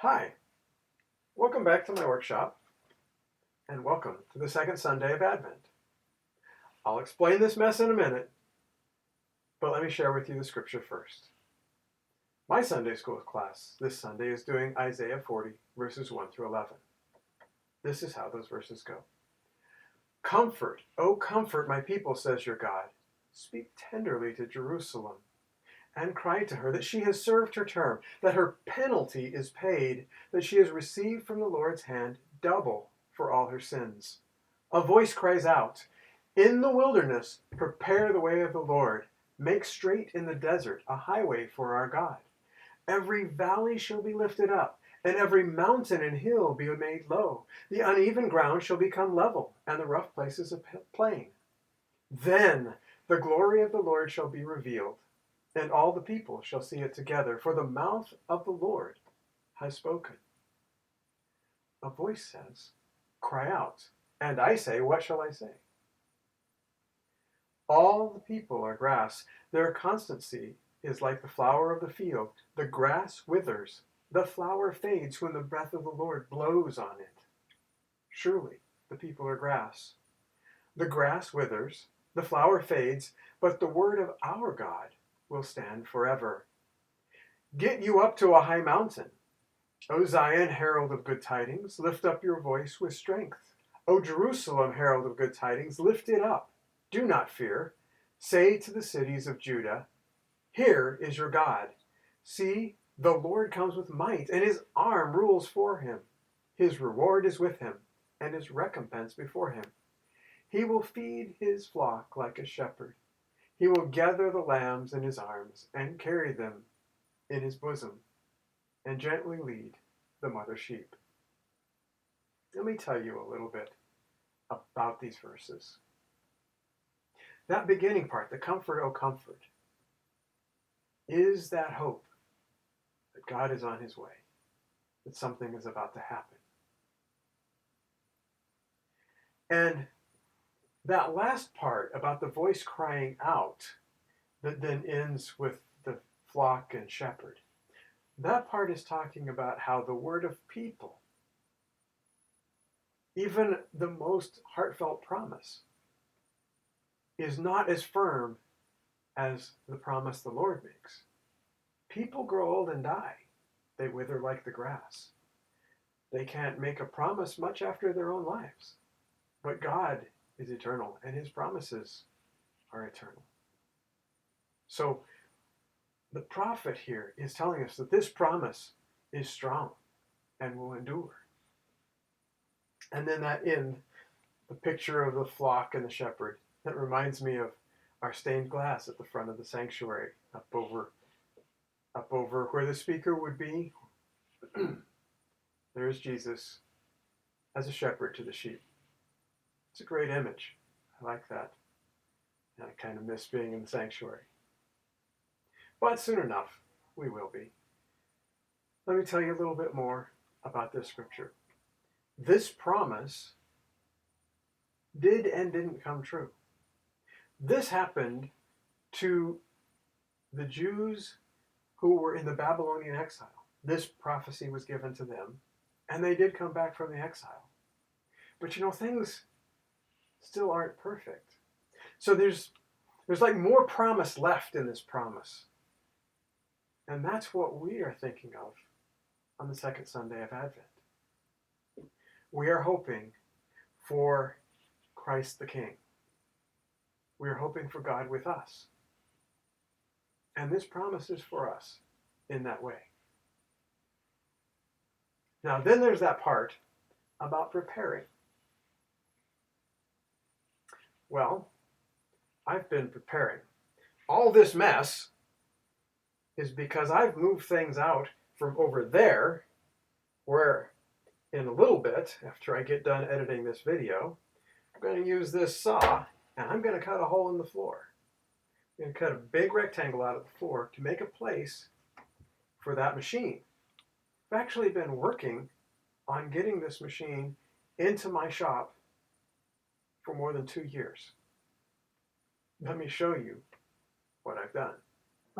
Hi, welcome back to my workshop, and welcome to the second Sunday of Advent. I'll explain this mess in a minute, but let me share with you the scripture first. My Sunday school class this Sunday is doing Isaiah 40, verses 1 through 11. This is how those verses go. Comfort, O comfort my people, says your God. Speak tenderly to Jerusalem and cry to her that she has served her term, that her penalty is paid, that she has received from the Lord's hand double for all her sins. A voice cries out, in the wilderness, prepare the way of the Lord. Make straight in the desert a highway for our God. Every valley shall be lifted up, and every mountain and hill be made low. The uneven ground shall become level, and the rough places a plain. Then the glory of the Lord shall be revealed, and all the people shall see it together, for the mouth of the Lord has spoken. A voice says, cry out. And I say, what shall I say? All the people are grass. Their constancy is like the flower of the field. The grass withers. The flower fades when the breath of the Lord blows on it. Surely the people are grass. The grass withers. The flower fades. But the word of our God will stand forever. Get you up to a high mountain. O Zion, herald of good tidings, lift up your voice with strength. O Jerusalem, herald of good tidings, lift it up. Do not fear. Say to the cities of Judah, here is your God. See, the Lord comes with might, and his arm rules for him. His reward is with him, and his recompense before him. He will feed his flock like a shepherd. He will gather the lambs in his arms and carry them in his bosom, and gently lead the mother sheep. Let me tell you a little bit about these verses. That beginning part, the comfort, O comfort, is that hope that God is on his way, that something is about to happen. And that last part about the voice crying out that then ends with the flock and shepherd, that part is talking about how the word of people, even the most heartfelt promise, is not as firm as the promise the Lord makes. People grow old and die. They wither like the grass. They can't make a promise much after their own lives. But God is eternal, and his promises are eternal. So the prophet here is telling us that this promise is strong and will endure. And then that in the picture of the flock and the shepherd, that reminds me of our stained glass at the front of the sanctuary, up over where the speaker would be. There's Jesus as a shepherd to the sheep. It's a great image. I like that. And I kind of miss being in the sanctuary. But soon enough, we will be. Let me tell you a little bit more about this scripture. This promise did and didn't come true. This happened to the Jews who were in the Babylonian exile. This prophecy was given to them, and they did come back from the exile. But things still aren't perfect. So there's like more promise left in this promise. And that's what we are thinking of on the second Sunday of Advent. We are hoping for Christ the King. We are hoping for God with us. And this promise is for us in that way. Now, then there's that part about preparing. Well, I've been preparing. All this mess is because I've moved things out from over there, where in a little bit, after I get done editing this video, I'm going to use this saw, and I'm going to cut a hole in the floor. I'm going to cut a big rectangle out of the floor to make a place for that machine. I've actually been working on getting this machine into my shop for more than 2 years. Let me show you what I've done.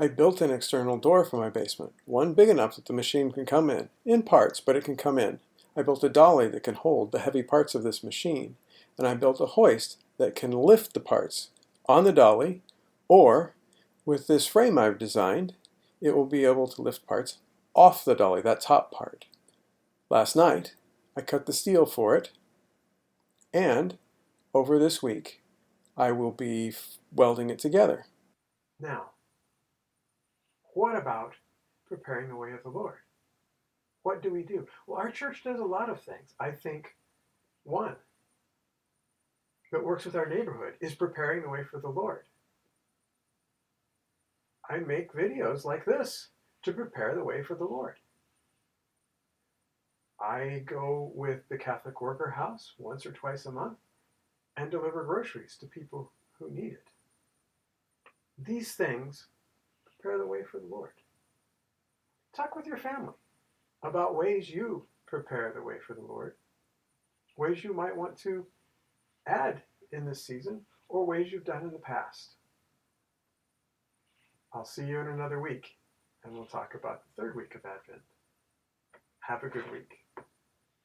I built an external door for my basement, one big enough that the machine can come in parts, but it can come in. I built a dolly that can hold the heavy parts of this machine, and I built a hoist that can lift the parts on the dolly, or with this frame I've designed, it will be able to lift parts off the dolly, that top part. Last night, I cut the steel for it, and over this week, I will be welding it together. Now, what about preparing the way of the Lord? What do we do? Well, our church does a lot of things. I think one that works with our neighborhood is preparing the way for the Lord. I make videos like this to prepare the way for the Lord. I go with the Catholic Worker House once or twice a month and deliver groceries to people who need it. These things prepare the way for the Lord. Talk with your family about ways you prepare the way for the Lord, ways you might want to add in this season, or ways you've done in the past. I'll see you in another week, and we'll talk about the third week of Advent. Have a good week.